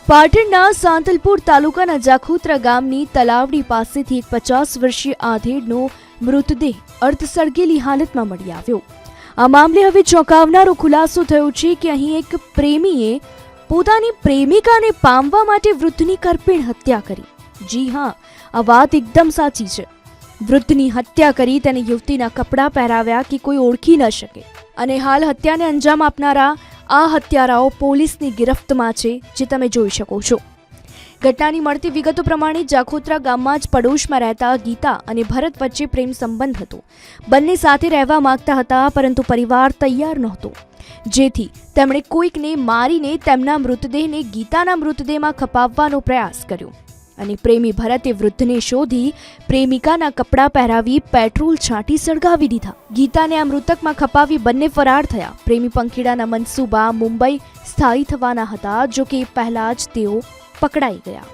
પાટણના સાંતલપુર તાલુકાના જાખોત્રા ગામની તલાવડી પાસેથી એક 50 વર્ષીય આધેડનો મૃતદેહ અર્ધ સળગેલી હાલતમાં મળી આવ્યો. આ મામલે હવે ચોંકાવનારો ખુલાસો થયો છે કે અહીં એક પ્રેમીએ પોતાની પ્રેમિકાને પામવા માટે વૃદ્ધની કરપીણ હત્યા કરી. જી હા, આ વાત એકદમ સાચી છે. વૃદ્ધની હત્યા કરી તેને યુવતીના કપડાં પહેરાવ્યા કે કોઈ ઓળખી ન શકે. અને હાલ હત્યાને અંજામ આપનારા આ હત્યારાઓ પોલીસની ગિરફ્તમાં છે, જે તમે જોઈ શકો છો. ઘટનાની મળતી વિગતો પ્રમાણે જાખોત્રા ગામમાં જ પડોશમાં રહેતા ગીતા અને ભરત વચ્ચે પ્રેમ સંબંધ હતો. બંને સાથે રહેવા માંગતા હતા, પરંતુ પરિવાર તૈયાર નહોતો, જેથી તેમણે કોઈકને મારીને તેમના મૃતદેહને ગીતાના મૃતદેહમાં ખપાવવાનો પ્રયાસ કર્યો. અને પ્રેમી ભરતે વૃદ્ધને શોધી પ્રેમિકાના કપડાં પહેરાવી પેટ્રોલ છાંટી સળગાવી દીધા. ગીતાને આ મૃતકમાં ખપાવી બંને ફરાર થયા. પ્રેમી પંખીડાના મનસુબા મુંબઈ સ્થાયી થવાના હતા, જો કે પહેલા જ તેઓ પકડાઈ ગયા.